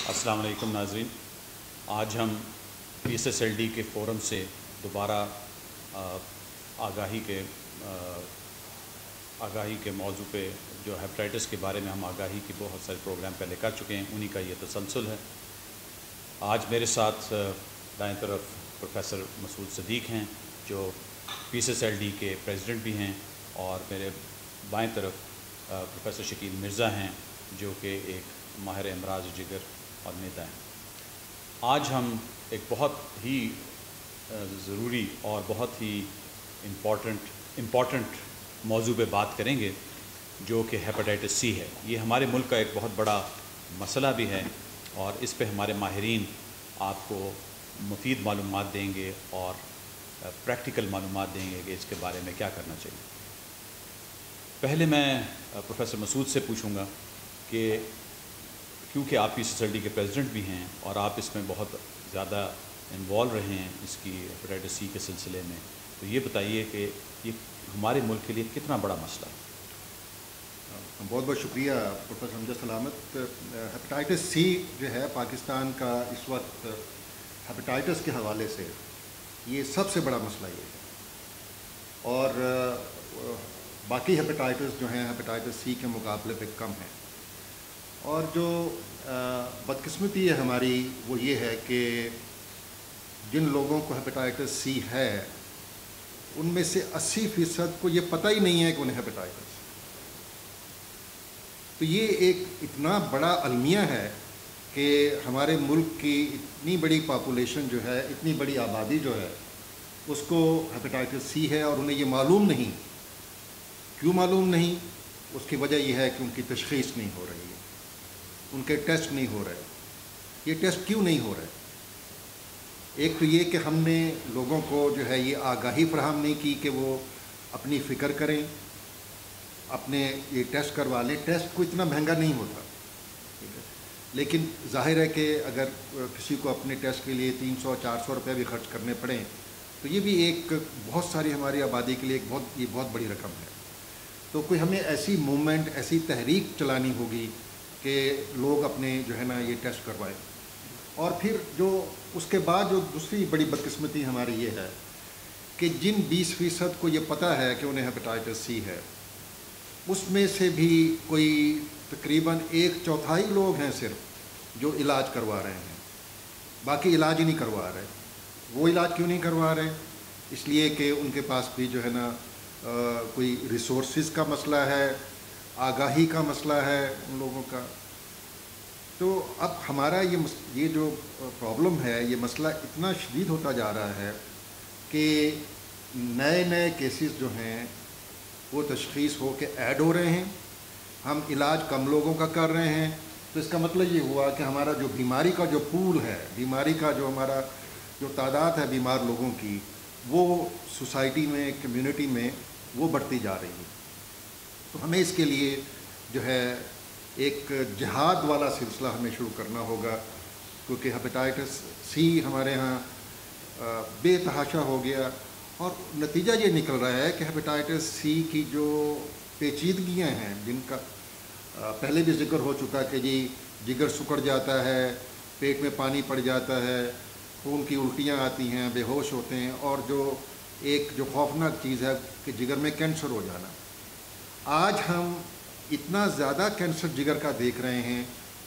السلام علیکم ناظرین، آج ہم PSSLD کے فورم سے دوبارہ آگاہی کے موضوع پہ جو ہیپاٹائٹس کے بارے میں ہم آگاہی کی بہت سارے پروگرام پہلے کر چکے ہیں، انہی کا یہ تسلسل ہے۔ آج میرے ساتھ دائیں طرف پروفیسر مسعود صدیق ہیں جو PSSLD کے پریزیڈنٹ بھی ہیں، اور میرے بائیں طرف پروفیسر شکیل مرزا ہیں جو کہ ایک ماہر امراض جگر اور معدہ ہیں۔ آج ہم ایک بہت ہی ضروری اور بہت ہی امپورٹنٹ موضوع پہ بات کریں گے جو کہ ہیپاٹائٹس سی ہے۔ یہ ہمارے ملک کا ایک بہت بڑا مسئلہ بھی ہے، اور اس پہ ہمارے ماہرین آپ کو مفید معلومات دیں گے اور پریکٹیکل معلومات دیں گے کہ اس کے بارے میں کیا کرنا چاہیے۔ پہلے میں پروفیسر مسعود سے پوچھوں گا کہ کیونکہ آپ PSSLD کے پریزیڈنٹ بھی ہیں اور آپ اس میں بہت زیادہ انوالو رہے ہیں اس کی ہیپاٹائٹس سی کے سلسلے میں، تو یہ بتائیے کہ یہ ہمارے ملک کے لیے کتنا بڑا مسئلہ ہے؟ بہت بہت شکریہ پروفیسر امجد سلامت۔ ہیپاٹائٹس سی جو ہے پاکستان کا اس وقت ہیپاٹائٹس کے حوالے سے یہ سب سے بڑا مسئلہ یہ ہے، اور باقی ہیپاٹائٹس جو ہیں ہیپاٹائٹس سی کے مقابلے پہ کم ہیں۔ اور جو بدقسمتی ہے ہماری وہ یہ ہے کہ جن لوگوں کو ہیپاٹائٹس سی ہے ان میں سے 80% کو یہ پتہ ہی نہیں ہے کہ انہیں ہیپاٹائٹس۔ تو یہ ایک اتنا بڑا المیہ ہے کہ ہمارے ملک کی اتنی بڑی پاپولیشن جو ہے، اتنی بڑی آبادی جو ہے، اس کو ہیپاٹائٹس سی ہے اور انہیں یہ معلوم نہیں۔ کیوں معلوم نہیں؟ اس کی وجہ یہ ہے کہ ان کی تشخیص نہیں ہو رہی ہے، ان کے ٹیسٹ نہیں ہو رہے۔ یہ ٹیسٹ کیوں نہیں ہو رہے؟ ایک تو یہ کہ ہم نے لوگوں کو جو ہے یہ آگاہی فراہم نہیں کی کہ وہ اپنی فکر کریں، اپنے یہ ٹیسٹ کروا لیں۔ ٹیسٹ کو اتنا مہنگا نہیں ہوتا، لیکن ظاہر ہے کہ اگر کسی کو اپنے ٹیسٹ کے لیے 300-400 روپے بھی خرچ کرنے پڑیں تو یہ بھی ایک بہت ساری ہماری آبادی کے لیے یہ بہت بڑی رقم ہے۔ تو کوئی ہمیں ایسی موومنٹ، ایسی تحریک چلانی ہوگی کہ لوگ اپنے جو ہے نا یہ ٹیسٹ کروائیں۔ اور پھر جو اس کے بعد جو دوسری بڑی بدقسمتی ہماری یہ ہے کہ جن 20% کو یہ پتہ ہے کہ انہیں ہیپاٹائٹس سی ہے، اس میں سے بھی کوئی تقریباً 1/4 لوگ ہیں صرف جو علاج کروا رہے ہیں، باقی علاج ہی نہیں کروا رہے۔ وہ علاج کیوں نہیں کروا رہے؟ اس لیے کہ ان کے پاس بھی جو ہے نا کوئی ریسورسز کا مسئلہ ہے، آگاہی کا مسئلہ ہے ان لوگوں کا۔ تو اب ہمارا یہ جو پرابلم ہے، یہ مسئلہ اتنا شدید ہوتا جا رہا ہے کہ نئے کیسز جو ہیں وہ تشخیص ہو کے ایڈ ہو رہے ہیں، ہم علاج کم لوگوں کا کر رہے ہیں۔ تو اس کا مطلب یہ ہوا کہ ہمارا جو بیماری کا جو پول ہے، بیماری کا جو ہمارا جو تعداد ہے بیمار لوگوں کی، وہ سوسائٹی میں، کمیونٹی میں وہ بڑھتی جا رہی ہے۔ تو ہمیں اس کے لیے جو ہے ایک جہاد والا سلسلہ ہمیں شروع کرنا ہوگا، کیونکہ ہیپاٹائٹس سی ہمارے ہاں بے تحاشا ہو گیا، اور نتیجہ یہ نکل رہا ہے کہ ہیپاٹائٹس سی کی جو پیچیدگیاں ہیں، جن کا پہلے بھی ذکر ہو چکا کہ جی جگر سکڑ جاتا ہے، پیٹ میں پانی پڑ جاتا ہے، خون کی الٹیاں آتی ہیں، بے ہوش ہوتے ہیں، اور جو خوفناک چیز ہے کہ جگر میں کینسر ہو جانا۔ آج ہم اتنا زیادہ کینسر جگر کا دیکھ رہے ہیں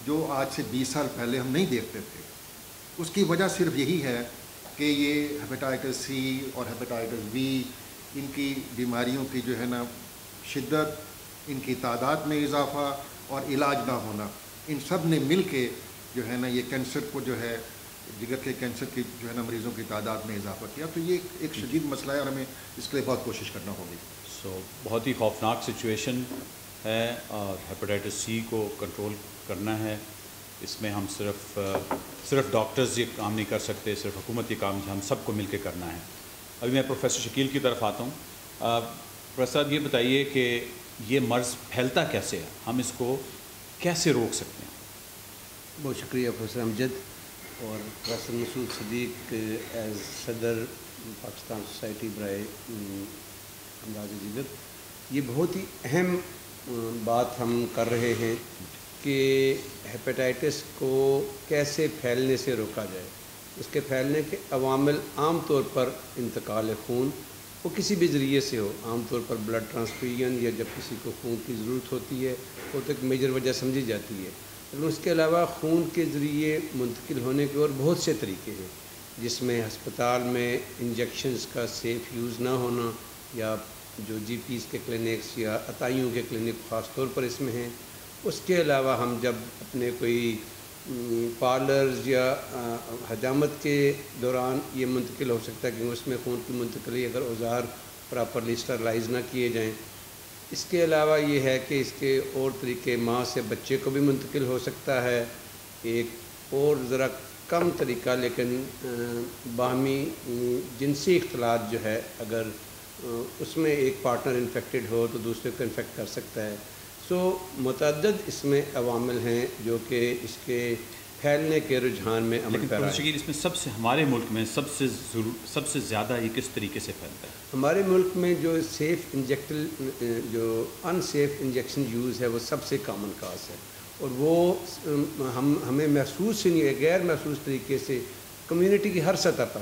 جو آج سے 20 سال پہلے ہم نہیں دیکھتے تھے۔ اس کی وجہ صرف یہی ہے کہ یہ ہیپاٹائٹس سی اور ہیپاٹائٹس بی، ان کی بیماریوں کی جو ہے نا شدت، ان کی تعداد میں اضافہ اور علاج نہ ہونا، ان سب نے مل کے جو ہے نا یہ کینسر کو جو ہے، جگر کے کینسر کی جو ہے نا مریضوں کی تعداد میں اضافہ کیا۔ تو یہ ایک شدید مسئلہ ہے اور ہمیں اس کے لیے بہت کوشش کرنا ہوگی۔ بہت ہی خوفناک سچویشن ہے، اور ہیپاٹائٹس سی کو کنٹرول کرنا ہے۔ اس میں ہم صرف ڈاکٹرز یہ کام نہیں کر سکتے، صرف حکومت یہ کام ہم سب کو مل کے کرنا ہے۔ ابھی میں پروفیسر شکیل کی طرف آتا ہوں۔ پروفیسر صاحب یہ بتائیے کہ یہ مرض پھیلتا کیسے ہے، ہم اس کو کیسے روک سکتے ہیں؟ بہت شکریہ پروفیسر امجد اور پروفیسر مسعود صدیق ایز صدر پاکستان سوسائٹی برائے امراض جگر۔ یہ بہت ہی اہم بات ہم کر رہے ہیں کہ ہیپیٹائٹس کو کیسے پھیلنے سے روکا جائے. اس کے پھیلنے کے عوامل عام طور پر انتقال خون، وہ کسی بھی ذریعے سے ہو، عام طور پر بلڈ ٹرانسفیوژن یا جب کسی کو خون کی ضرورت ہوتی ہے وہ تو ایک میجر وجہ سمجھی جاتی ہے. لیکن اس کے علاوہ خون کے ذریعے منتقل ہونے کے اور بہت سے طریقے ہیں، جس میں ہسپتال میں انجیکشنز کا سیف یوز نہ ہونا، یا جو جی پیز کے کلینکس یا عطائیوں کے کلینک خاص طور پر اس میں ہیں. اس کے علاوہ ہم جب اپنے کوئی پارلرز یا حجامت کے دوران یہ منتقل ہو سکتا ہے کہ اس میں خون کی منتقلی اگر اوزار پراپرلی اسٹرلائز نہ کیے جائیں. اس کے علاوہ یہ ہے کہ اس کے اور طریقے ماں سے بچے کو بھی منتقل ہو سکتا ہے. ایک اور ذرا کم طریقہ لیکن باہمی جنسی اختلاط جو ہے، اگر اس میں ایک پارٹنر انفیکٹڈ ہو تو دوسرے کو انفیکٹ کر سکتا ہے. سو متعدد اس میں عوامل ہیں جو کہ اس کے پھیلنے کے رجحان میں عمل پیرا ہے. اس میں سب سے ہمارے ملک میں سب سے زیادہ یہ کس طریقے سے پھیلتا ہے؟ ہمارے ملک میں جو ان سیف انجیکشن یوز ہے وہ سب سے کامن کاز ہے، اور وہ ہمیں محسوس ہی نہیں ہے، غیر محسوس طریقے سے کمیونٹی کی ہر سطح پر.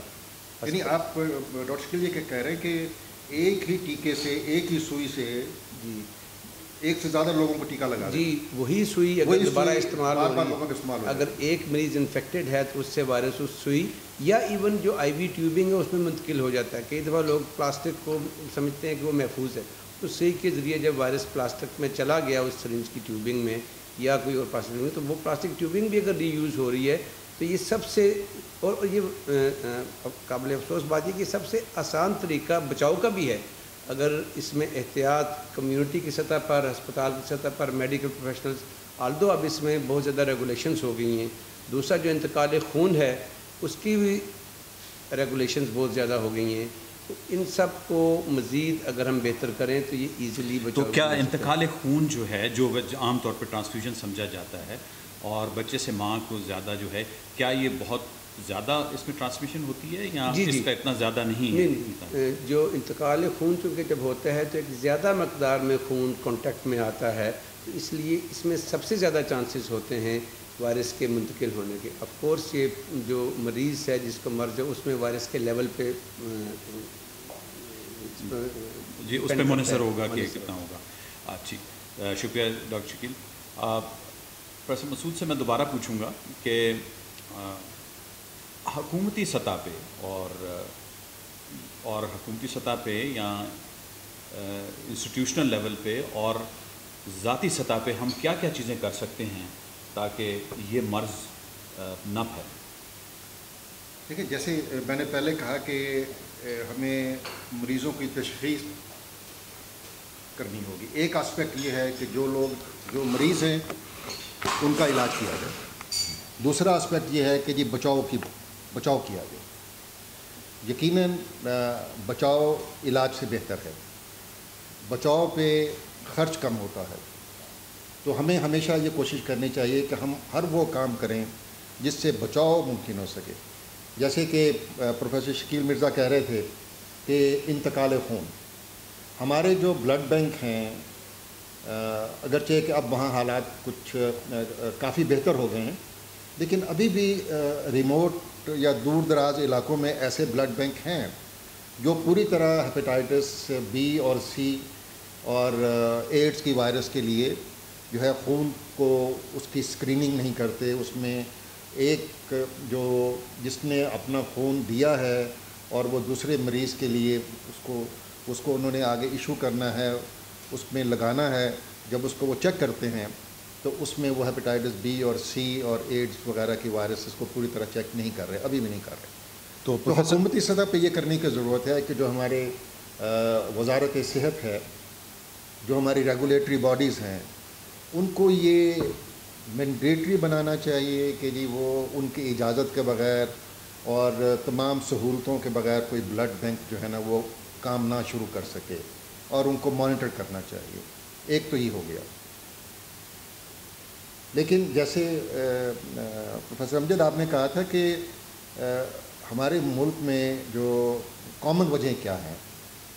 یعنی آپ ڈاکٹر شکیل یہ کہہ رہے ہیں کہ ایک ہی ٹیکے سے، ایک ہی سوئی سے جی ایک سے زیادہ لوگوں کو ٹیکہ لگا جی وہی سوئی اگر دوبارہ استعمال ہو رہی ہے، اگر ایک مریض انفیکٹڈ ہے تو اس سے وائرس اس سوئی یا ایون جو آئی وی ٹیوبنگ ہے اس میں منتقل ہو جاتا ہے. کئی دفعہ لوگ پلاسٹک کو سمجھتے ہیں کہ وہ محفوظ ہے، تو سوئی کے ذریعے جب وائرس پلاسٹک میں چلا گیا اس سرنج کی ٹیوبنگ میں یا کوئی اور پلاسٹک میں، تو وہ پلاسٹک ٹیوبنگ بھی اگر ری یوز ہو رہی ہے تو یہ سب سے اور یہ قابل افسوس بات یہ کہ سب سے آسان طریقہ بچاؤ کا بھی ہے. اگر اس میں احتیاط کمیونٹی کی سطح پر، ہسپتال کی سطح پر، میڈیکل پروفیشنلز، آلدو اب اس میں بہت زیادہ ریگولیشنز ہو گئی ہیں. دوسرا جو انتقال خون ہے اس کی بھی ریگولیشنز بہت زیادہ ہو گئی ہیں. تو ان سب کو مزید اگر ہم بہتر کریں تو یہ ایزیلی بچاؤ. تو کیا انتقال خون جو ہے، جو عام طور پہ ٹرانسفیوژن سمجھا جاتا ہے اور بچے سے ماں کو زیادہ جو ہے، کیا یہ بہت زیادہ اس میں ٹرانسمیشن ہوتی ہے یا اس کا اتنا زیادہ نہیں ہے؟ نہیں، جو انتقال خون چونکہ جب ہوتا ہے تو ایک زیادہ مقدار میں خون کانٹیکٹ میں آتا ہے، تو اس لیے اس میں سب سے زیادہ چانسز ہوتے ہیں وائرس کے منتقل ہونے کے. آف کورس یہ جو مریض ہے جس کو مرض ہے اس میں وائرس کے لیول پہ جی اس پہ منحصر ہوگا کہ کتنا ہوگا. اچھی شکریہ ڈاکٹر شکیل. پروفیسر مسعود سے میں دوبارہ پوچھوں گا کہ حکومتی سطح پہ اور حکومتی سطح پہ یا انسٹیٹیوشنل لیول پہ اور ذاتی سطح پہ ہم کیا کیا چیزیں کر سکتے ہیں تاکہ یہ مرض نہ پھیلے؟ دیکھیں، جیسے میں نے پہلے کہا کہ ہمیں مریضوں کی تشخیص کرنی ہوگی. ایک آسپیکٹ یہ ہے کہ جو مریض ہیں ان کا علاج کیا جائے. دوسرا آسپیکٹ یہ ہے کہ جی بچاؤ کیا جائے. یقیناً بچاؤ علاج سے بہتر ہے. بچاؤ پہ خرچ کم ہوتا ہے، تو ہمیں ہمیشہ یہ کوشش کرنی چاہیے کہ ہم ہر وہ کام کریں جس سے بچاؤ ممکن ہو سکے. جیسے کہ پروفیسر شکیل مرزا کہہ رہے تھے کہ انتقال خون، ہمارے جو بلڈ بینک ہیں اگرچہ کہ اب وہاں حالات کچھ کافی بہتر ہو گئے ہیں، لیکن ابھی بھی ریموٹ یا دور دراز علاقوں میں ایسے بلڈ بینک ہیں جو پوری طرح ہیپیٹائٹس بی اور سی اور ایڈز کی وائرس کے لیے جو ہے خون کو اس کی اسکریننگ نہیں کرتے. اس میں ایک جس نے اپنا خون دیا ہے اور وہ دوسرے مریض کے لیے اس کو انہوں نے آگے ایشو کرنا ہے، اس میں لگانا ہے. جب اس کو وہ چیک کرتے ہیں تو اس میں وہ ہیپیٹائٹس بی اور سی اور ایڈز وغیرہ کی وائرسز کو پوری طرح چیک نہیں کر رہے، ابھی بھی نہیں کر رہے. تو حکومتی سطح پہ یہ کرنے کی ضرورت ہے کہ جو ہمارے وزارت صحت ہے، جو ہماری ریگولیٹری باڈیز ہیں، ان کو یہ مینڈیٹری بنانا چاہیے کہ جی وہ ان کی اجازت کے بغیر اور تمام سہولتوں کے بغیر کوئی بلڈ بینک جو ہے نا وہ کام نہ شروع کر سکے، اور ان کو مانیٹر کرنا چاہیے. ایک تو یہ ہو گیا. لیکن جیسے پروفیسر امجد آپ نے کہا تھا کہ ہمارے ملک میں جو کامن وجہیں کیا ہیں،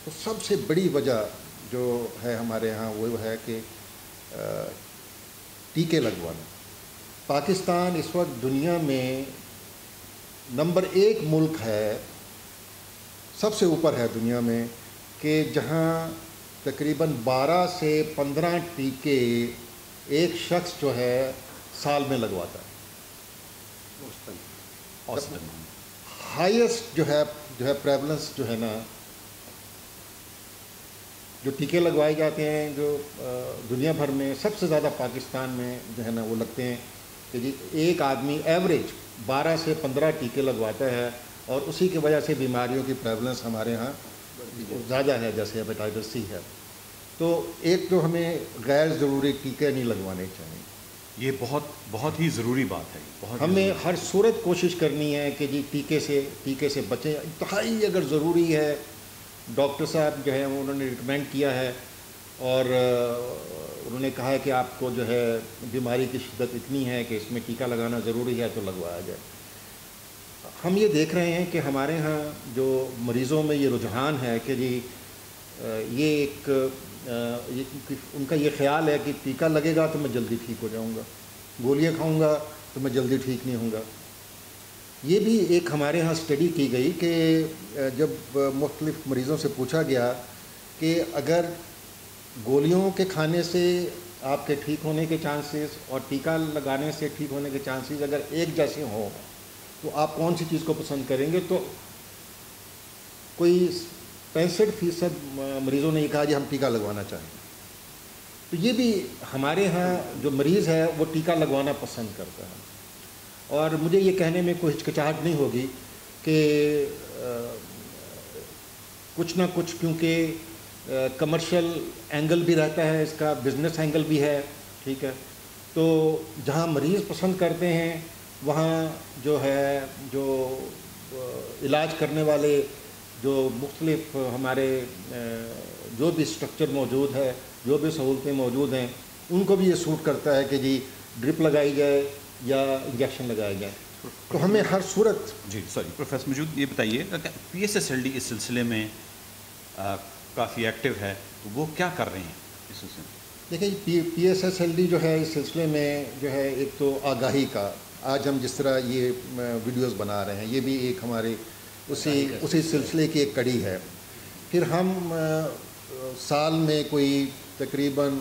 تو سب سے بڑی وجہ جو ہے ہمارے ہاں وہ ہے کہ ٹیکے لگوانا. پاکستان اس وقت دنیا میں نمبر 1 ملک ہے، سب سے اوپر ہے دنیا میں، کہ جہاں تقریباً 12 سے 15 ٹیکے ایک شخص جو ہے سال میں لگواتا ہے. ہائیسٹ جو ہے پریولنس جو ہے نا، جو ٹیکے لگوائے جاتے ہیں جو دنیا بھر میں سب سے زیادہ پاکستان میں جو ہے نا وہ لگتے ہیں کہ جی ایک آدمی ایوریج 12 سے 15 ٹیکے لگواتا ہے، اور اسی کی وجہ سے بیماریوں کی پریولنس ہمارے ہاں زیادہ ہے، جیسے ہیپاٹائٹس سی ہے. تو ایک تو ہمیں غیر ضروری ٹیکے نہیں لگوانے چاہیے. یہ بہت ہی ضروری بات ہے. ہمیں ہر صورت کوشش کرنی ہے کہ جی ٹیکے سے بچیں. انتہائی اگر ضروری ہے، ڈاکٹر صاحب جو ہے انہوں نے ریکمینڈ کیا ہے اور انہوں نے کہا ہے کہ آپ کو جو ہے بیماری کی شدت اتنی ہے کہ اس میں ٹیکہ لگانا ضروری ہے تو لگوایا جائے. ہم یہ دیکھ رہے ہیں کہ ہمارے ہاں جو مریضوں میں یہ رجحان ہے کہ جی یہ ان کا یہ خیال ہے کہ ٹیکہ لگے گا تو میں جلدی ٹھیک ہو جاؤں گا، گولیاں کھاؤں گا تو میں جلدی ٹھیک نہیں ہوں گا. یہ بھی ایک ہمارے ہاں اسٹڈی کی گئی کہ جب مختلف مریضوں سے پوچھا گیا کہ اگر گولیوں کے کھانے سے آپ کے ٹھیک ہونے کے چانسز اور ٹیکہ لگانے سے ٹھیک ہونے کے چانسز اگر ایک جیسے ہوں تو آپ کون سی چیز کو پسند کریں گے؟ تو کوئی 65% مریضوں نے یہ کہا جی ہم ٹیکہ لگوانا چاہیں گے. تو یہ بھی ہمارے ہاں جو مریض ہے وہ ٹیکہ لگوانا پسند کرتا ہے. اور مجھے یہ کہنے میں کوئی ہچکچاہٹ نہیں ہوگی کہ کچھ نہ کچھ، کیونکہ کمرشل اینگل بھی رہتا ہے اس کا، بزنس اینگل بھی ہے، ٹھیک ہے. تو جہاں مریض پسند کرتے ہیں وہاں جو ہے جو علاج کرنے والے جو مختلف ہمارے جو بھی اسٹرکچر موجود ہے، جو بھی سہولتیں موجود ہیں، ان کو بھی یہ سوٹ کرتا ہے کہ جی ڈرپ لگائی جائے یا انجیکشن لگایا جائے. تو ہمیں ہر صورت پروفیسر مجود یہ بتائیے کہ P S S L D اس سلسلے میں کافی ایکٹیو ہے، تو وہ کیا کر رہے ہیں اس سلسلے میں؟ دیکھیں پی ایس ایس ایل ڈی جو ہے اس سلسلے میں جو ہے ایک تو آگاہی کا، آج ہم جس طرح یہ ویڈیوز بنا رہے ہیں یہ بھی ایک ہمارے اسی سلسلے کی ایک کڑی ہے. پھر ہم سال میں کوئی تقریباً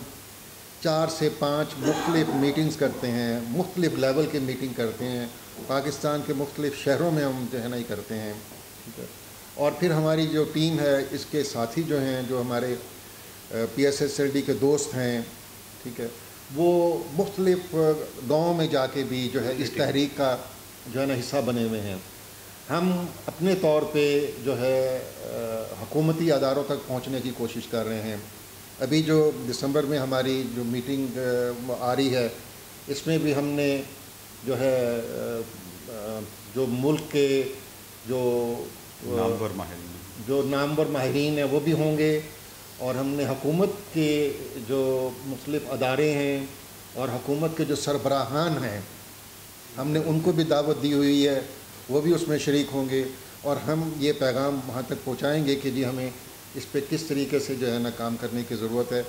4 سے 5 مختلف میٹنگز کرتے ہیں، مختلف لیول کی میٹنگ کرتے ہیں، پاکستان کے مختلف شہروں میں ہم جو ہے نا یہ کرتے ہیں، ٹھیک ہے. اور پھر ہماری جو ٹیم ہے اس کے ساتھی جو ہیں جو ہمارے پی ایس ایس ایل ڈی کے دوست ہیں، ٹھیک ہے، وہ مختلف گاؤں میں جا کے بھی جو ہے اس تحریک کا جو ہے نا حصہ بنے ہوئے ہیں. ہم اپنے طور پہ جو ہے حکومتی اداروں تک پہنچنے کی کوشش کر رہے ہیں. ابھی جو دسمبر میں ہماری جو میٹنگ آ رہی ہے اس میں بھی ہم نے جو ہے جو ملک کے جو نامور ماہرین ہیں وہ بھی ہوں گے، اور ہم نے حکومت کے جو مختلف ادارے ہیں اور حکومت کے جو سربراہان ہیں ہم نے ان کو بھی دعوت دی ہوئی ہے، وہ بھی اس میں شریک ہوں گے. اور ہم یہ پیغام وہاں تک پہنچائیں گے کہ جی ہمیں اس پہ کس طریقے سے جو ہے نا کام کرنے کی ضرورت ہے.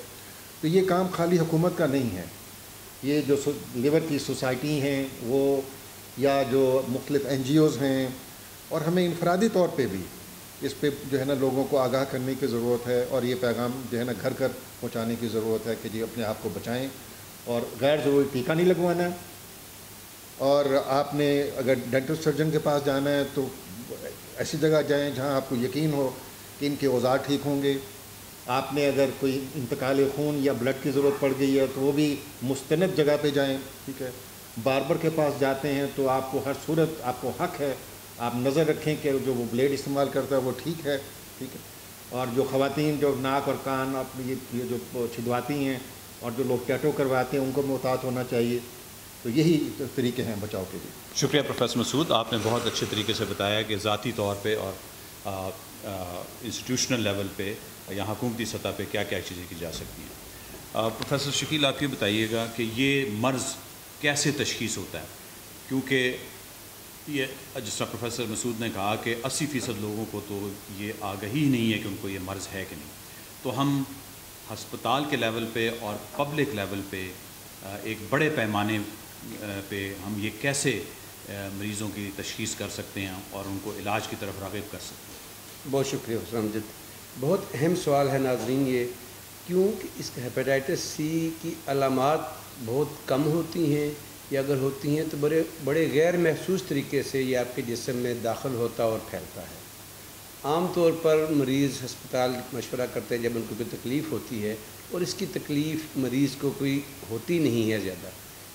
تو یہ کام خالی حکومت کا نہیں ہے، یہ جو لیور کی سوسائٹی ہیں وہ یا جو مختلف این جی اوز ہیں، اور ہمیں انفرادی طور پہ بھی اس پہ جو ہے نا لوگوں کو آگاہ کرنے کی ضرورت ہے، اور یہ پیغام جو ہے نا گھر گھر پہنچانے کی ضرورت ہے کہ جی اپنے آپ کو بچائیں اور غیر ضروری ٹیکہ نہیں لگوانا. اور آپ نے اگر ڈینٹل سرجن کے پاس جانا ہے تو ایسی جگہ جائیں جہاں آپ کو یقین ہو کہ ان کے اوزار ٹھیک ہوں گے. آپ نے اگر کوئی انتقال خون یا بلڈ کی ضرورت پڑ گئی ہے تو وہ بھی مستند جگہ پہ جائیں، ٹھیک ہے. باربر کے پاس جاتے ہیں تو آپ کو ہر صورت آپ کو حق ہے آپ نظر رکھیں کہ جو وہ بلیڈ استعمال کرتا ہے وہ ٹھیک ہے، ٹھیک ہے. اور جو خواتین جو ناک اور کان اپنی یہ جو چھدواتی ہیں اور جو لوگ ٹیٹو کرواتے ہیں ان کو محتاط ہونا چاہیے. تو یہی طریقے ہیں بچاؤ کے لیے. شکریہ پروفیسر مسعود، آپ نے بہت اچھے طریقے سے بتایا کہ ذاتی طور پہ اور انسٹیٹیوشنل لیول پہ یا حکومتی سطح پہ کیا کیا چیزیں کی جا سکتی ہیں. پروفیسر شکیل آپ یہ بتائیے گا کہ یہ مرض کیسے تشخیص ہوتا ہے، کیونکہ یہ جس طرح پروفیسر مسعود نے کہا کہ 80% لوگوں کو تو یہ آگہی نہیں ہے کہ ان کو یہ مرض ہے کہ نہیں. تو ہم ہسپتال کے لیول پہ اور پبلک لیول پہ ایک بڑے پیمانے پہ ہم یہ کیسے مریضوں کی تشخیص کر سکتے ہیں اور ان کو علاج کی طرف راغب کر سکتے ہیں؟ بہت شکریہ حسن امجد. بہت اہم سوال ہے ناظرین یہ، کیونکہ اس ہیپیٹائٹس سی کی علامات بہت کم ہوتی ہیں، یا اگر ہوتی ہیں تو بڑے غیر محسوس طریقے سے یہ آپ کے جسم میں داخل ہوتا اور پھیلتا ہے. عام طور پر مریض ہسپتال مشورہ کرتے ہیں جب ان کو کوئی تکلیف ہوتی ہے، اور اس کی تکلیف مریض کو کوئی ہوتی نہیں ہے زیادہ.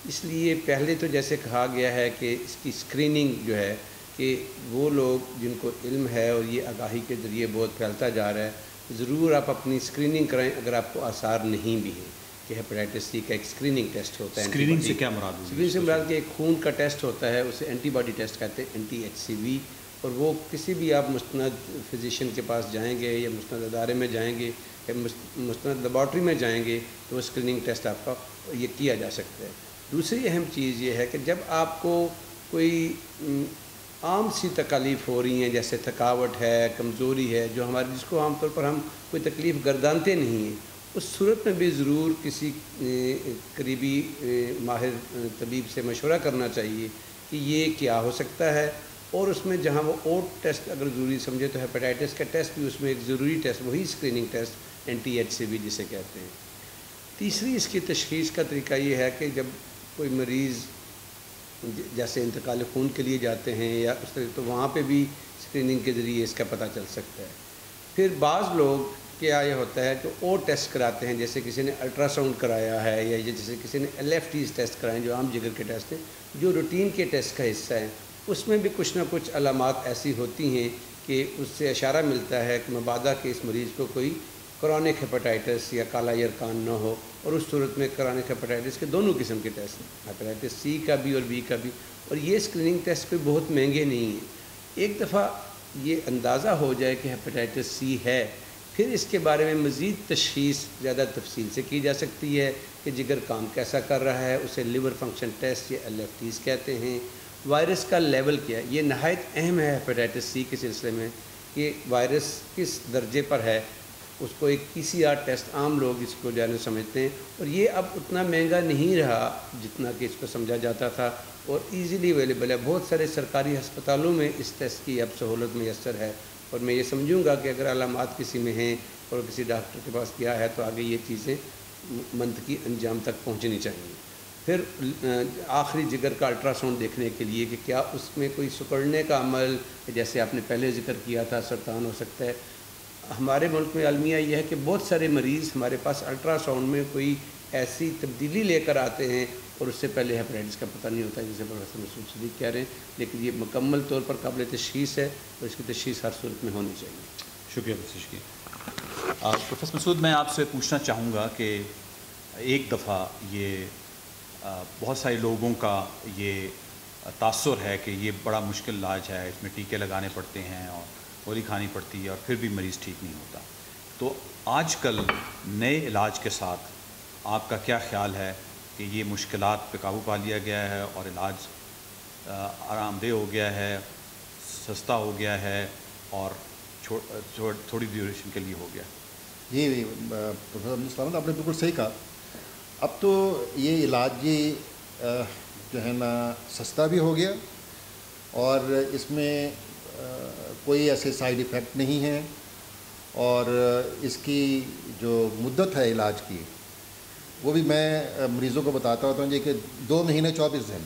اس لیے پہلے تو جیسے کہا گیا ہے کہ اس کی اسکریننگ جو ہے کہ وہ لوگ جن کو علم ہے اور یہ آگاہی کے ذریعے بہت پھیلتا جا رہا ہے، ضرور آپ اپنی اسکریننگ کرائیں اگر آپ کو آثار نہیں بھی ہیں. کہ ہیپیٹائٹس سی کا ایک اسکریننگ ٹیسٹ ہوتا ہے. اسکریننگ سے کیا مراد ہے؟ اسکریننگ سے مراد کہ ایک خون کا ٹیسٹ ہوتا ہے، اسے اینٹی باڈی ٹیسٹ کہتے ہیں، NTHCV. اور وہ کسی بھی آپ مستند فزیشین کے پاس جائیں گے یا مستند ادارے میں جائیں گے یا مستند لیبارٹری میں جائیں گے تو وہ اسکریننگ ٹیسٹ آپ کا یہ کیا جا سکتا ہے. دوسری اہم چیز یہ ہے کہ جب آپ کو کوئی عام سی تکالیف ہو رہی ہیں، جیسے تھکاوٹ ہے، کمزوری ہے، جو جس کو عام طور پر ہم کوئی تکلیف گردانتے نہیں ہیں، اس صورت میں بھی ضرور کسی قریبی ماہر طبیب سے مشورہ کرنا چاہیے کہ یہ کیا ہو سکتا ہے. اور اس میں جہاں وہ اور ٹیسٹ اگر ضروری سمجھے تو ہیپیٹائٹس کا ٹیسٹ بھی اس میں ایک ضروری ٹیسٹ، وہی اسکریننگ ٹیسٹ NTHCV جسے کہتے ہیں. تیسری اس کی تشخیص کا طریقہ یہ ہے کہ جب کوئی مریض جیسے انتقال خون کے لیے جاتے ہیں یا اس طرح، تو وہاں پہ بھی اسکریننگ کے ذریعے اس کا پتہ چل سکتا ہے. پھر بعض لوگ کیا یہ ہوتا ہے کہ اور ٹیسٹ کراتے ہیں، جیسے کسی نے الٹرا ساؤنڈ کرایا ہے یا جیسے کسی نے LFTs ٹیسٹ کرائے ہیں جو عام جگر کے ٹیسٹ ہیں، جو روٹین کے ٹیسٹ کا حصہ ہیں. اس میں بھی کچھ نہ کچھ علامات ایسی ہوتی ہیں کہ اس سے اشارہ ملتا ہے کہ مبادا کہ اس مریض کو کوئی کرونک ہیپیٹائٹس یا کالا یرقان نہ ہو. اور اس صورت میں کرونک ہیپیٹائٹس کے دونوں قسم کے ٹیسٹ ہیں، ہیپیٹائٹس سی کا بھی اور بی کا بھی. اور یہ اسکریننگ ٹیسٹ کوئی بہت مہنگے نہیں ہیں. ایک دفعہ یہ اندازہ ہو جائے کہ ہیپیٹائٹس سی ہے، پھر اس کے بارے میں مزید تشخیص زیادہ تفصیل سے کی جا سکتی ہے کہ جگر کام کیسا کر رہا ہے، اسے لیور فنکشن ٹیسٹ یا LFTs کہتے ہیں. وائرس کا لیول کیا ہے، یہ نہایت اہم ہے ہیپیٹائٹس سی کے سلسلے میں کہ وائرس کس درجے پر ہے. اس کو ایک PCR ٹیسٹ عام لوگ اس کو جانے سمجھتے ہیں، اور یہ اب اتنا مہنگا نہیں رہا جتنا کہ اس کو سمجھا جاتا تھا، اور ایزیلی اویلیبل ہے. بہت سارے سرکاری ہسپتالوں میں اس ٹیسٹ کی اب سہولت میسر ہے. اور میں یہ سمجھوں گا کہ اگر علامات کسی میں ہیں اور کسی ڈاکٹر کے پاس گیا ہے تو آگے یہ چیزیں منطقی انجام تک پہنچنی چاہیے. پھر آخری جگر کا الٹرا ساؤنڈ دیکھنے کے لیے کہ کیا اس میں کوئی سکڑنے کا عمل، جیسے آپ نے پہلے ذکر کیا تھا، سرطان ہو سکتا ہے. ہمارے ملک میں المیہ یہ ہے کہ بہت سارے مریض ہمارے پاس الٹرا ساؤنڈ میں کوئی ایسی تبدیلی لے کر آتے ہیں اور اس سے پہلے ہیپیٹائٹس کا پتہ نہیں ہوتا، جسے پروفیسر مسعود صدیق کہہ رہے ہیں. لیکن یہ مکمل طور پر قابل تشخیص ہے اور اس کی تشخیص ہر صورت میں ہونی چاہیے. شکریہ پروفیسر مسعود. میں آپ سے پوچھنا چاہوں گا کہ ایک دفعہ یہ بہت سارے لوگوں کا یہ تاثر ہے کہ یہ بڑا مشکل علاج ہے، اس میں ٹیکے لگانے پڑتے ہیں اور گولی کھانی پڑتی ہے اور پھر بھی مریض ٹھیک نہیں ہوتا. تو آج کل نئے علاج کے ساتھ آپ کا کیا خیال ہے کہ یہ مشکلات پہ قابو پا لیا گیا ہے اور علاج آرام دہ ہو گیا ہے، سستا ہو گیا ہے اور تھوڑی ڈیوریشن کے لیے ہو گیا؟ جی پروفیسر آپ نے بالکل صحیح کہا. اب تو یہ علاج جو ہے نا سستا بھی ہو گیا اور اس میں کوئی ایسے سائیڈ ایفیکٹ نہیں ہیں، اور اس کی جو مدت ہے علاج کی وہ بھی میں مریضوں کو بتاتا ہوتا ہوں جی کہ 2 مہینے 24 دن.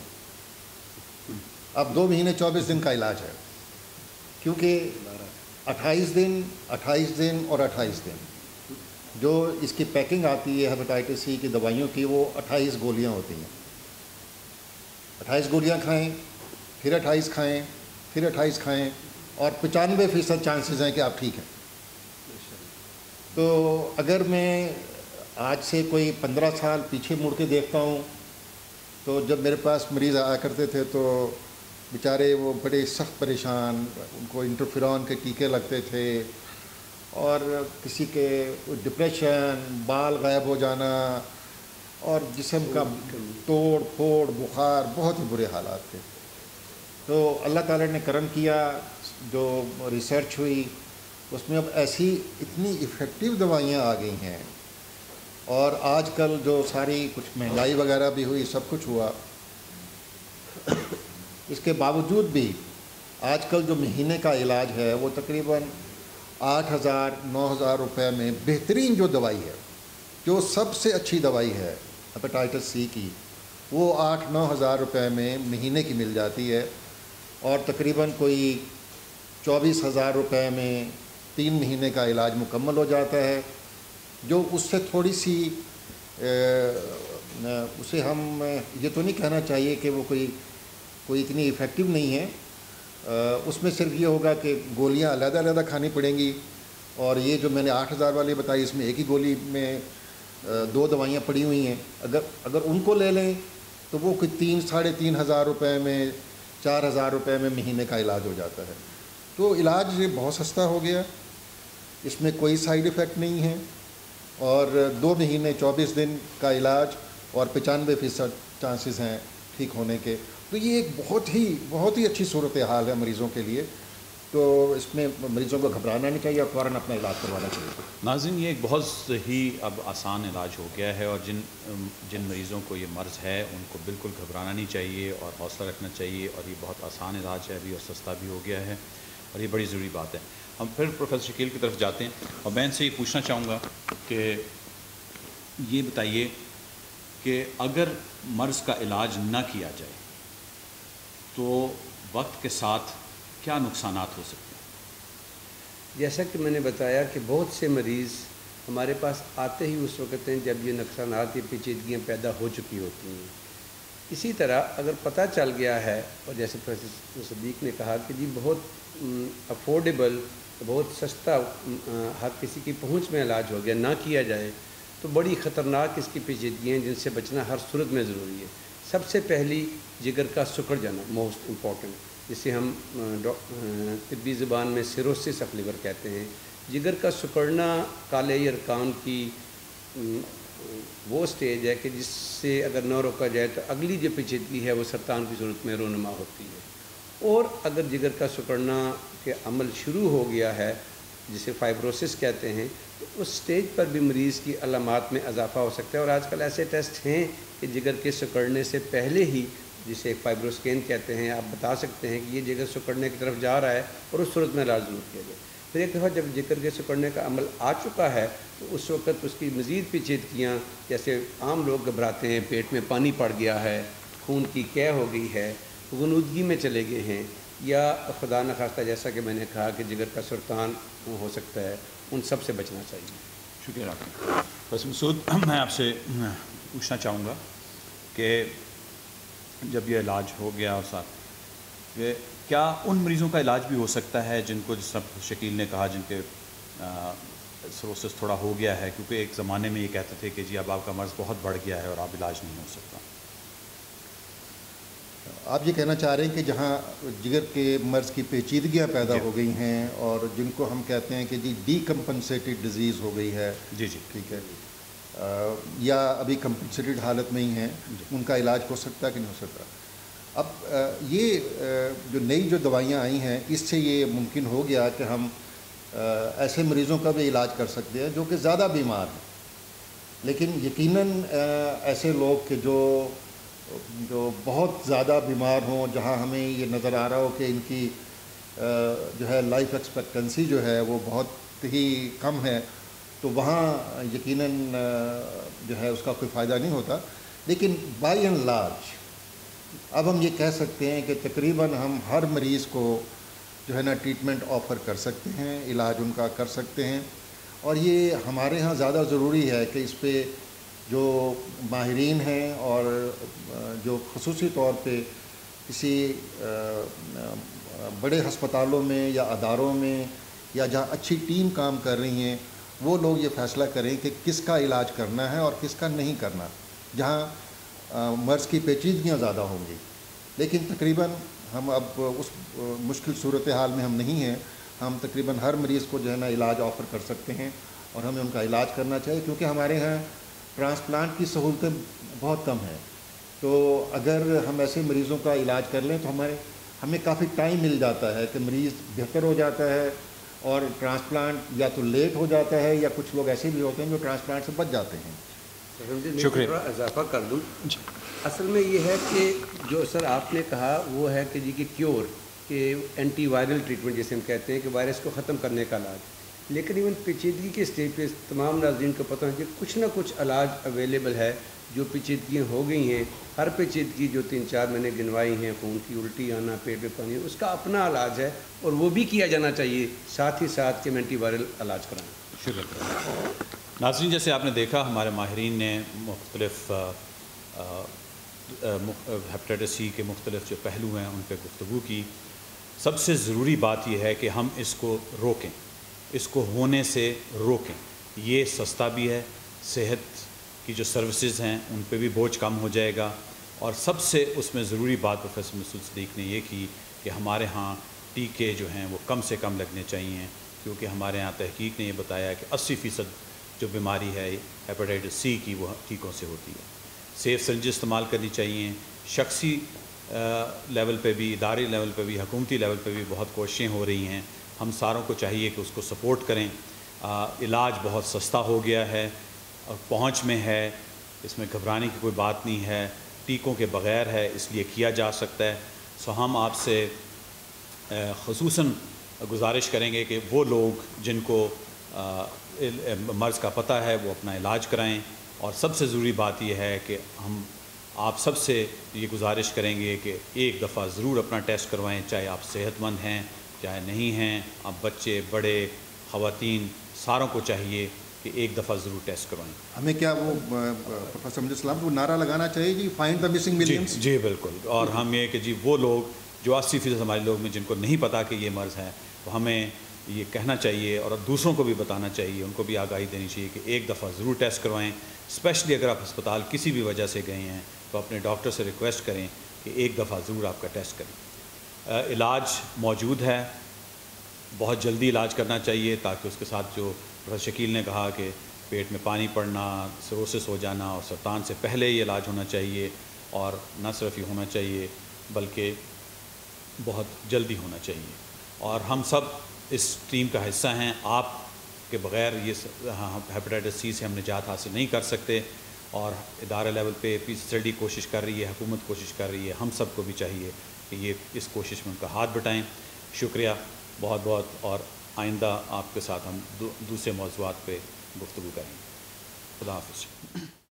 اب 2 مہینے 24 دن کا علاج ہے، کیونکہ 28 دن اور 28 دن جو اس کی پیکنگ آتی ہے ہیپیٹائٹس سی کی دوائیوں کی، وہ 28 گولیاں ہوتی ہیں. 28 گولیاں کھائیں، پھر 28 کھائیں، پھر 28 کھائیں، اور 95% چانسز ہیں کہ آپ ٹھیک ہیں. تو اگر میں آج سے کوئی 15 سال پیچھے مڑ کے دیکھتا ہوں تو جب میرے پاس مریض آیا کرتے تھے تو بیچارے وہ بڑے سخت پریشان، ان کو انٹرفیرون کے ٹیکے لگتے تھے اور کسی کے ڈپریشن، بال غائب ہو جانا اور جسم کا توڑ پھوڑ، بخار، بہت ہی برے حالات تھے. تو اللہ تعالیٰ نے کرم کیا، جو ریسرچ ہوئی اس میں اب ایسی اتنی افیکٹو دوائیاں آ گئی ہیں اور آج کل جو ساری کچھ مہنگائی وغیرہ بھی ہوئی، سب کچھ ہوا، اس کے باوجود بھی آج کل جو مہینے کا علاج ہے وہ تقریباً 8,000 9,000 روپے میں بہترین جو دوائی ہے، جو سب سے اچھی دوائی ہے ہیپاٹائٹس سی کی، وہ 8-9 ہزار روپے میں مہینے کی مل جاتی ہے، اور تقریباً کوئی 24,000 روپے میں 3 مہینے کا علاج مکمل ہو جاتا ہے، جو اس سے تھوڑی سی اسے ہم یہ تو نہیں کہنا چاہیے کہ وہ کوئی اتنی افیکٹو نہیں ہے، اس میں صرف یہ ہوگا کہ گولیاں علیحدہ علیحدہ کھانی پڑیں گی، اور یہ جو میں نے 8,000 والی بتائی اس میں ایک ہی گولی میں 2 دوائیاں پڑی ہوئی ہیں، اگر ان کو لے لیں تو وہ کوئی 3-3.5 ہزار روپے میں 4,000 روپے میں مہینے کا علاج ہو جاتا ہے۔ تو علاج بہت سستا ہو گیا، اس میں کوئی سائیڈ ایفیکٹ نہیں ہے، اور 2 مہینے 24 دن کا علاج اور 95% چانسز ہیں ٹھیک ہونے کے۔ تو یہ ایک بہت ہی اچھی صورتحال ہے مریضوں کے لیے، تو اس میں مریضوں کو گھبرانا نہیں چاہیے اور فوراً اپنا علاج کروانا چاہیے۔ ناظرین، یہ ایک بہت ہی اب آسان علاج ہو گیا ہے، اور جن مریضوں کو یہ مرض ہے ان کو بالکل گھبرانا نہیں چاہیے اور حوصلہ رکھنا چاہیے، اور یہ بہت آسان علاج ہے ابھی اور سستا بھی ہو گیا ہے، اور یہ بڑی ضروری بات ہے۔ ہم پھر پروفیسر شکیل کی طرف جاتے ہیں، اور میں ان سے یہ پوچھنا چاہوں گا کہ یہ بتائیے کہ اگر مرض کا علاج نہ کیا جائے تو وقت کے ساتھ کیا نقصانات ہو سکتے ہیں؟ جیسا کہ میں نے بتایا کہ بہت سے مریض ہمارے پاس آتے ہی اس وقت ہیں جب یہ نقصانات، یہ پیچیدگیاں پیدا ہو چکی ہوتی ہیں۔ اسی طرح اگر پتہ چل گیا ہے، اور جیسے پروفیسر صدیق نے کہا کہ جی بہت افورڈیبل، بہت سستا، ہر کسی کی پہنچ میں علاج ہو گیا، نہ کیا جائے تو بڑی خطرناک اس کی پیچیدگیاں ہیں جن سے بچنا ہر صورت میں ضروری ہے۔ سب سے پہلی جگر کا سکڑ جانا، موسٹ امپورٹنٹ، جسے ہم طبی زبان میں سیروسس آف لیور کہتے ہیں۔ جگر کا سکڑنا کالے ارکان کی وہ سٹیج ہے کہ جس سے اگر نہ روکا جائے تو اگلی جو پیچیدگی ہے وہ سرطان کی صورت میں رونما ہوتی ہے۔ اور اگر جگر کا سکڑنا کے عمل شروع ہو گیا ہے، جسے فائبروسس کہتے ہیں، تو اس سٹیج پر بھی مریض کی علامات میں اضافہ ہو سکتا ہے۔ اور آج کل ایسے ٹیسٹ ہیں کہ جگر کے سکڑنے سے پہلے ہی، جسے ایک فائبروسکین کہتے ہیں، آپ بتا سکتے ہیں کہ یہ جگر سکڑنے کی طرف جا رہا ہے، اور اس صورت میں علاج ضرور کیا جائے۔ پھر ایک دفعہ جب جگر کے سکڑنے کا عمل آ چکا ہے تو اس وقت اس کی مزید پیچیدگیاں، جیسے عام لوگ گھبراتے ہیں، پیٹ میں پانی پڑ گیا ہے، خون کی قے ہو گئی ہے، غنودگی میں چلے گئے ہیں، یا خدا نخواستہ جیسا کہ میں نے کہا کہ جگر کا سرطان ہو سکتا ہے، ان سب سے بچنا چاہیے۔ شکریہ ڈاکٹر پروفیسر مسعود۔ میں آپ سے پوچھنا چاہوں گا کہ جب یہ علاج ہو گیا اور ساتھ کہ کیا ان مریضوں کا علاج بھی ہو سکتا ہے جن کو، جس طرح شکیل نے کہا، جن کے سروسس تھوڑا ہو گیا ہے، کیونکہ ایک زمانے میں یہ کہتے تھے کہ جی اب آپ کا مرض بہت بڑھ گیا ہے اور اب علاج نہیں ہو سکتا۔ آپ یہ کہنا چاہ رہے ہیں کہ جہاں جگر کے مرض کی پیچیدگیاں پیدا ہو گئی ہیں اور جن کو ہم کہتے ہیں کہ جی ڈی کمپنسیٹڈ ڈیزیز ہو گئی ہے، جی جی ٹھیک ہے، یا ابھی کمپنسیٹڈ حالت میں ہی ہیں، ان کا علاج ہو سکتا ہے کہ نہیں ہو سکتا؟ اب یہ جو نئی جو دوائیاں آئی ہیں، اس سے یہ ممکن ہو گیا کہ ہم ایسے مریضوں کا بھی علاج کر سکتے ہیں جو کہ زیادہ بیمار ہیں، لیکن یقیناً ایسے لوگ کہ جو بہت زیادہ بیمار ہوں، جہاں ہمیں یہ نظر آ رہا ہو کہ ان کی جو ہے لائف ایکسپیکٹنسی جو ہے وہ بہت ہی کم ہے، تو وہاں یقیناً جو ہے اس کا کوئی فائدہ نہیں ہوتا۔ لیکن بائی اینڈ لارج اب ہم یہ کہہ سکتے ہیں کہ تقریباً ہم ہر مریض کو جو ہے نا ٹریٹمنٹ آفر کر سکتے ہیں، علاج ان کا کر سکتے ہیں، اور یہ ہمارے ہاں زیادہ ضروری ہے کہ اس پہ جو ماہرین ہیں اور جو خصوصی طور پہ کسی بڑے ہسپتالوں میں یا اداروں میں یا جہاں اچھی ٹیم کام کر رہی ہیں، وہ لوگ یہ فیصلہ کریں کہ کس کا علاج کرنا ہے اور کس کا نہیں کرنا، جہاں مرض کی پیچیدگیاں زیادہ ہوں گی۔ لیکن تقریباً ہم اب اس مشکل صورتحال میں ہم نہیں ہیں، ہم تقریباً ہر مریض کو جو ہے نا علاج آفر کر سکتے ہیں، اور ہمیں ان کا علاج کرنا چاہیے، کیونکہ ہمارے ہاں ٹرانسپلانٹ کی سہولتیں بہت کم ہیں۔ تو اگر ہم ایسے مریضوں کا علاج کر لیں تو ہمیں کافی ٹائم مل جاتا ہے کہ مریض بہتر ہو جاتا ہے، اور ٹرانسپلانٹ یا تو لیٹ ہو جاتا ہے، یا کچھ لوگ ایسے بھی ہوتے ہیں جو ٹرانسپلانٹ سے بچ جاتے ہیں۔ شکریہ. تھوڑا اضافہ کر دوں. اصل میں یہ ہے کہ جو سر آپ نے کہا وہ ہے کہ جی کہ کیور، کہ اینٹی وائرل ٹریٹمنٹ جیسے ہم کہتے ہیں کہ وائرس کو ختم کرنے کا علاج. لیکن ایون پیچیدگی کے اسٹیج پہ تمام ناظرین کو پتہ ہے کہ کچھ نہ کچھ علاج اویلیبل ہے. جو پیچیدگیاں ہو گئی ہیں، ہر پیچیدگی جو 3-4 میں نے گنوائی ہیں، خون کی الٹی آنا، پیٹ میں پانی، اس کا اپنا علاج ہے اور وہ بھی کیا جانا چاہیے، ساتھ ہی ساتھ کہ اینٹی وائرل علاج کرائیں. شکریہ. ناظرین، جیسے آپ نے دیکھا ہمارے ماہرین نے مختلف ہیپیٹائٹس سی کے مختلف جو پہلو ہیں ان پہ گفتگو کی. سب سے ضروری بات یہ ہے کہ ہم اس کو روکیں، اس کو ہونے سے روکیں. یہ سستا بھی ہے، صحت کی جو سروسز ہیں ان پہ بھی بوجھ کم ہو جائے گا. اور سب سے اس میں ضروری بات پروفیسر مسعود صدیق نے یہ کی کہ ہمارے ہاں ٹیکے جو ہیں وہ کم سے کم لگنے چاہیے، کیونکہ ہمارے ہاں تحقیق نے یہ بتایا کہ 80% جو بیماری ہے ہیپیٹائٹس سی کی وہ ٹیکوں سے ہوتی ہے. سیف سرنج استعمال کرنی چاہیے. شخصی لیول پہ بھی، ادارے لیول پہ بھی، حکومتی لیول پہ بھی بہت کوششیں ہو رہی ہیں. ہم ساروں کو چاہیے کہ اس کو سپورٹ کریں. علاج بہت سستا ہو گیا ہے اور پہنچ میں ہے، اس میں گھبرانے کی کوئی بات نہیں ہے. ٹیکوں کے بغیر ہے، اس لیے کیا جا سکتا ہے. ہم آپ سے خصوصاً گزارش کریں گے کہ وہ لوگ جن کو مرض کا پتہ ہے وہ اپنا علاج کرائیں. اور سب سے ضروری بات یہ ہے کہ ہم آپ سب سے یہ گزارش کریں گے کہ ایک دفعہ ضرور اپنا ٹیسٹ کروائیں، چاہے آپ صحت مند ہیں چاہے نہیں ہیں. آپ بچے، بڑے، خواتین، ساروں کو چاہیے کہ ایک دفعہ ضرور ٹیسٹ کروائیں. ہمیں کیا وہ پروفیسر مجید السلام وہ نعرہ لگانا چاہیے جی، فائنڈ دا مسنگ ملینز. جی بالکل. اور ہم یہ کہ جی وہ لوگ جو 80% ہمارے لوگ میں جن کو نہیں پتا کہ یہ مرض ہے، تو ہمیں یہ کہنا چاہیے اور دوسروں کو بھی بتانا چاہیے، ان کو بھی آگاہی دینی چاہیے کہ ایک دفعہ ضرور ٹیسٹ کروائیں. اسپیشلی اگر آپ ہسپتال کسی بھی وجہ سے گئے ہیں تو اپنے ڈاکٹر سے ریکویسٹ کریں کہ ایک دفعہ ضرور آپ کا ٹیسٹ کریں. علاج موجود ہے، بہت جلدی علاج کرنا چاہیے تاکہ اس کے ساتھ جو پروفیسر شکیل نے کہا کہ پیٹ میں پانی پڑنا، سروسس ہو جانا اور سرطان سے پہلے یہ علاج ہونا چاہیے. اور نہ صرف یہ ہونا چاہیے بلکہ بہت جلدی ہونا چاہیے. اور ہم سب اس ٹیم کا حصہ ہیں. آپ کے بغیر یہ ہیپیٹائٹس سی سے ہم نجات حاصل نہیں کر سکتے. اور ادارے لیول پہ PCCLD کوشش کر رہی ہے، حکومت کوشش کر رہی ہے. ہم سب کو بھی چاہیے کہ یہ اس کوشش میں ان کا ہاتھ بٹائیں. شکریہ بہت بہت. اور آئندہ آپ کے ساتھ ہم دوسرے موضوعات پہ گفتگو کریں گے. خدا حافظ.